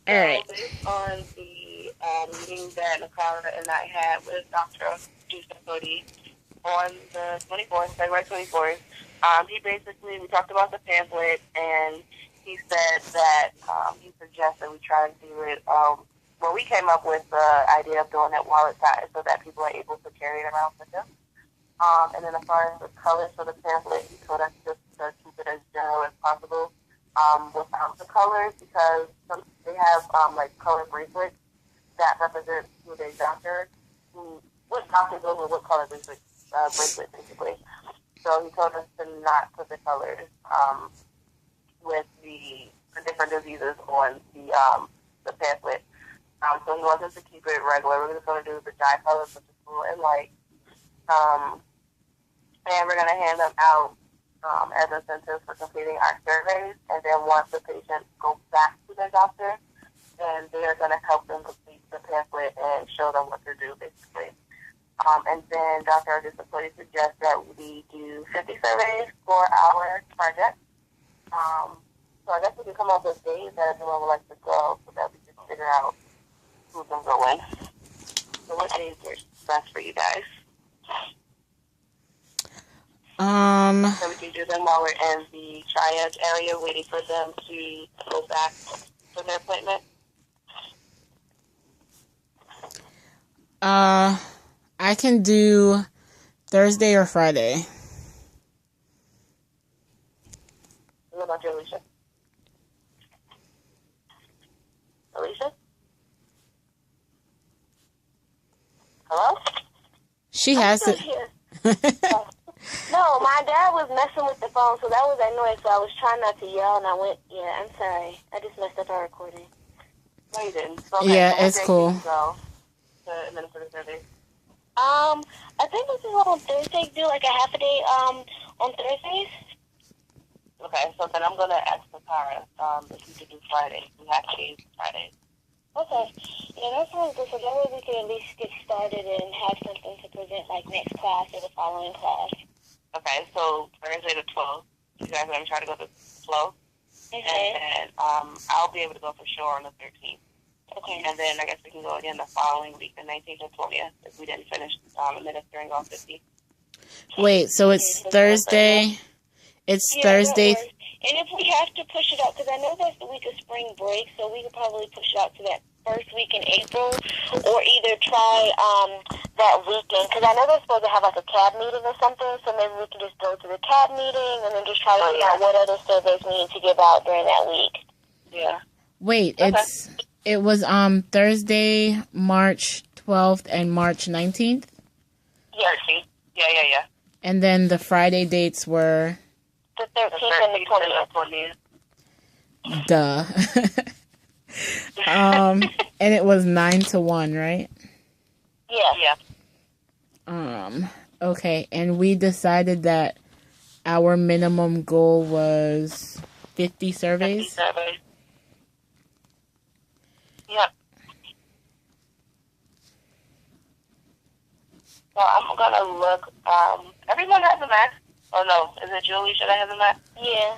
All right. So based on the meeting that Nakara and I had with Dr. Giuseppe on the 24th, February 24th, we talked about the pamphlet, and he said that he suggested we try to do it. Well, we came up with the idea of doing it wallet size so that people are able to carry it around with them. And then as far as the colors for the pamphlet, he told us just to keep it as general as possible without the colors, because they have like color bracelets that represent who they doctor, what doctor goes with what color bracelet basically. So he told us to not put the colors with the different diseases on the pamphlet. So he wants us to keep it regular. We're just going to do the dye colors, which is blue and white. And we're going to hand them out as incentives for completing our surveys. And then once the patient goes back to their doctor, then they are going to help them complete the pamphlet and show them what to do, basically. And then Dr. Disability suggests that we do 50 surveys for our project. So I guess we can come up with days that everyone would like to go so that we can figure out who's going to go in. So what days are best for you guys? So we can do them while we're in the triage area waiting for them to go back for their appointment. I can do Thursday or Friday. What about you, Alicia? Alicia? Hello? She has it. No, my dad was messing with the phone, so that was annoying, so I was trying not to yell, and I went, yeah, I'm sorry. I just messed up our recording. No, you didn't. Okay, Yeah, it's cool. So, to administer the survey. I think we can go on Thursday, do like a half a day, on Thursdays. Okay, so then I'm going to ask Takara, if you could do Friday. We have to do Friday. Okay. Yeah, that sounds good, so that way we can at least get started and have something to present, like next class or the following class. Okay, so Thursday the 12th. You guys want to try to go to the 12th? Okay. And then I'll be able to go for sure on the 13th. Okay. And then I guess we can go again the following week, the 19th and 20th, if we didn't finish administering all 50. Wait, so it's Thursday? It's Thursday. And if we have to push it out, because I know that's the week of spring break, so we could probably push it out to that first week in April, or either try that weekend, because I know they're supposed to have like a CAB meeting or something, so maybe we can just go to the CAB meeting and then just try to figure out what other surveys we need to give out during that week. Yeah. Wait, it was Thursday, March 12th and March 19th? Yeah. And then the Friday dates were? The 13th and the 20th. Duh. And it was 9 to 1, right? Yeah. Okay, and we decided that our minimum goal was 50 surveys? 50 surveys. Yep. So I'm going to look, everyone has a mask. Oh, no. Is it Julie? Should I have a mask? Yeah.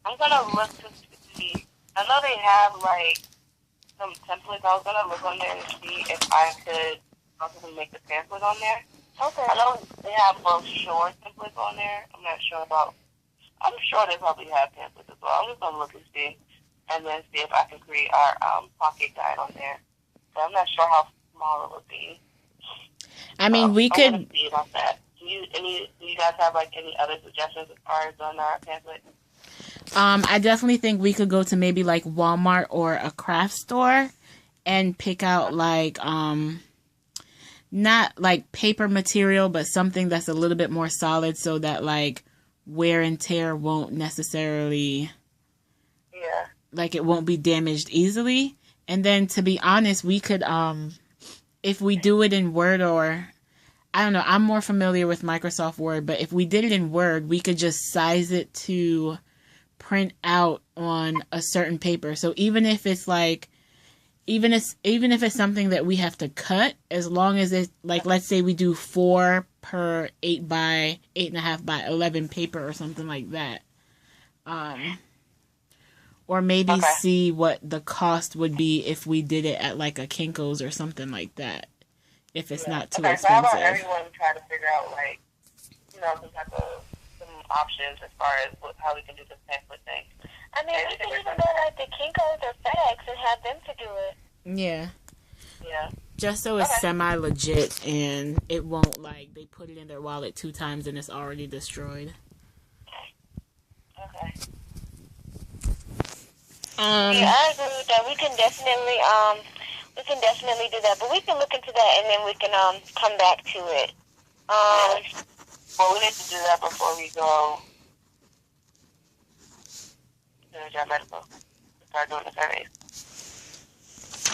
I'm going to look to see. I know they have, like, some templates. I was going to look on there and see if I could possibly make the pamphlet on there. Okay. I know they have both short templates on there. I'm not sure about... I'm sure they probably have pamphlets as well. I'm just going to look and see. And then see if I can create our pocket guide on there. So I'm not sure how small it would be. I mean, we could... I'm going to see about that. Do you guys have, like, any other suggestions as far as on our pamphlet? I definitely think we could go to maybe like Walmart or a craft store and pick out like not like paper material, but something that's a little bit more solid so that like wear and tear won't necessarily like it won't be damaged easily. And then to be honest, we could if we do it in Word, or I don't know, I'm more familiar with Microsoft Word, but if we did it in Word, we could just size it to print out on a certain paper. So even if it's like, even if it's something that we have to cut, as long as it's like, let's say we do 4 per 8 by 8.5 by 11 paper or something like that. Or maybe see what the cost would be if we did it at like a Kinko's or something like that. If it's not too expensive. So how about everyone try to figure out, like, you know, some options as far as how we can do this pamphlet thing. I mean, we can even go like the Kinko's or FedEx and have them to do it. Yeah. Yeah. Just so it's semi-legit and it won't, like, they put it in their wallet 2 times and it's already destroyed. Okay. Yeah, I agree with that. We can definitely do that. But we can look into that and then we can come back to it. Well, we need to do that before we go to the job medical. Start doing the surveys.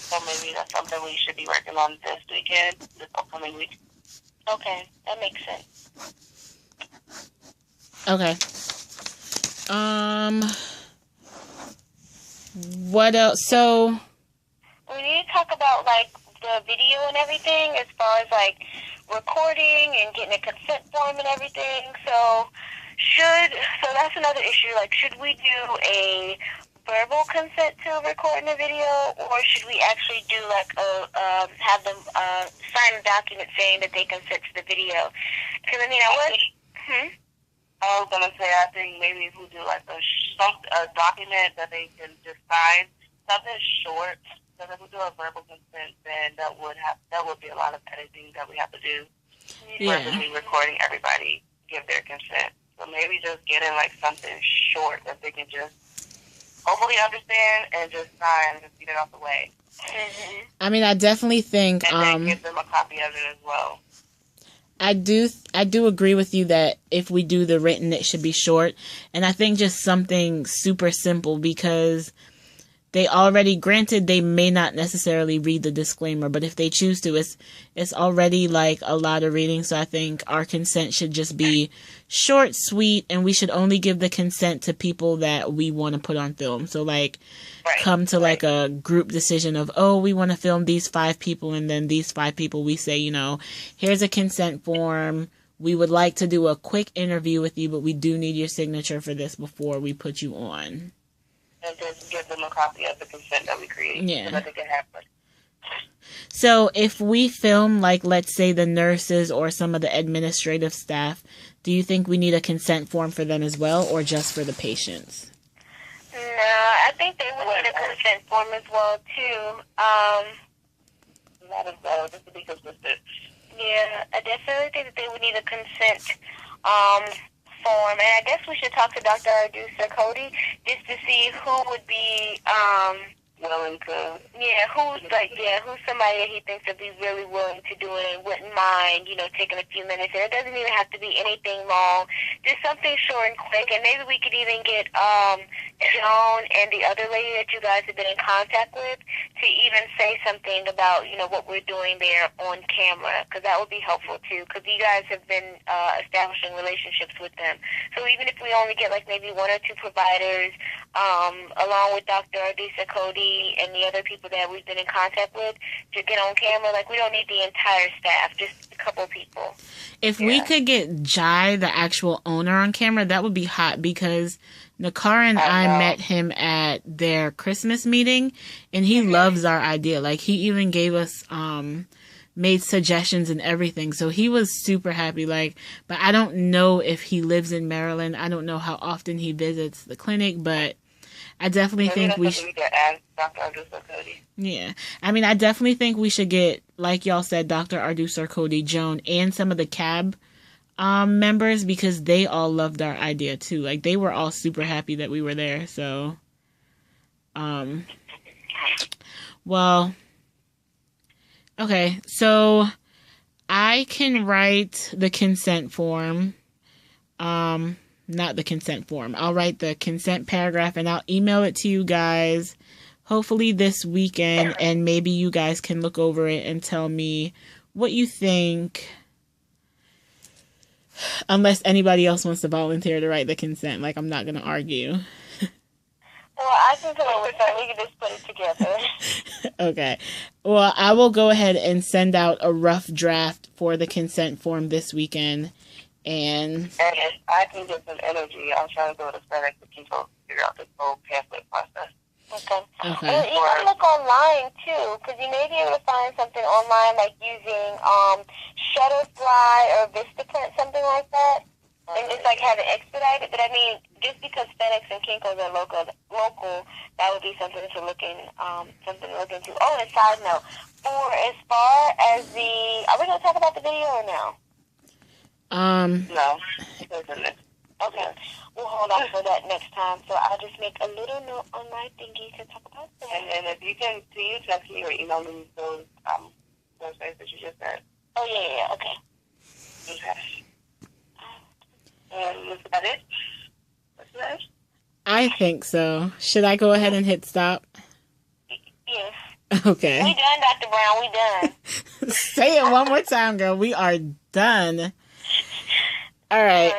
So maybe that's something we should be working on this weekend, this upcoming week. Okay, that makes sense. Okay. What else? So we need to talk about like the video and everything as far as like recording and getting a consent form and everything. So that's another issue. Like, should we do a verbal consent to recording a video, or should we actually do like have them sign a document saying that they consent to the video? Because I mean, I was gonna say, I think maybe if we do like a document that they can just sign, something short. Because if we do a verbal consent, then that would be a lot of editing that we have to do. Yeah. Versus recording everybody give their consent. So maybe just getting like something short that they can just hopefully understand and just sign and just get it off the way. Mm-hmm. I mean, I definitely think and then give them a copy of it as well. I do agree with you that if we do the written, it should be short. And I think just something super simple, because they already, granted, they may not necessarily read the disclaimer, but if they choose to, it's already like a lot of reading. So I think our consent should just be short, sweet, and we should only give the consent to people that we want to put on film. So like come to like a group decision of, oh, we want to film these 5 people, and then these 5 people, we say, you know, here's a consent form. We would like to do a quick interview with you, but we do need your signature for this before we put you on. And just give them a copy of the consent that we create. Yeah. So that they can have it. So if we film, like, let's say the nurses or some of the administrative staff, do you think we need a consent form for them as well, or just for the patients? No, I think they would need a consent form as well, too. Not as well, just to be consistent. Yeah, I definitely think that they would need a consent form, and I guess we should talk to Dr. Ardusa Cody just to see who would be willing to. Who's somebody that he thinks would be really willing to do it and wouldn't mind, you know, taking a few minutes. And it doesn't even have to be anything long, just something short and quick. And maybe we could even get Joan and the other lady that you guys have been in contact with to even say something about, you know, what we're doing there on camera, because that would be helpful too, because you guys have been establishing relationships with them. So even if we only get like maybe 1 or 2 providers along with Dr. Ardusa Cody and the other people that we've been in contact with to get on camera, like we don't need the entire staff, just a couple people. If we could get Jai, the actual owner, on camera, that would be hot, because Nakara and I met him at their Christmas meeting, and he loves our idea. Like, he even gave us, made suggestions and everything. So he was super happy. Like, but I don't know if he lives in Maryland. I don't know how often he visits the clinic, but I definitely think we should. Yeah. I mean, I definitely think we should get, like y'all said, Dr. Ardusa Cody, Joan, and some of the CAB members, because they all loved our idea too. Like, they were all super happy that we were there. So, well, okay. So I can write the consent form. Not the consent form. I'll write the consent paragraph and I'll email it to you guys hopefully this weekend, and maybe you guys can look over it and tell me what you think. Unless anybody else wants to volunteer to write the consent. Like, I'm not going to argue. Well, I can come up with that. We can just put it together. Okay. Well, I will go ahead and send out a rough draft for the consent form this weekend. And I can get some energy. I'm trying to go to FedEx to figure out this whole pamphlet process. Okay. Or even look online too, because you may be able to find something online like using Shutterfly or Vistaprint, something like that, and just like have it expedited. But I mean, just because FedEx and Kinko's are local, that would be something to look into. Oh, and a side note, for as far as are we going to talk about the video or no? No. Okay. We'll hold on for that next time. So I'll just make a little note on my thingy to talk about that. And if you can, text me or email me those websites that you just said. Oh, yeah. Okay. Okay. And is that it? What's that? I think so. Should I go ahead and hit stop? Yes. Okay. We done, Dr. Brown. We done. Say it one more time, girl. We are done. All right.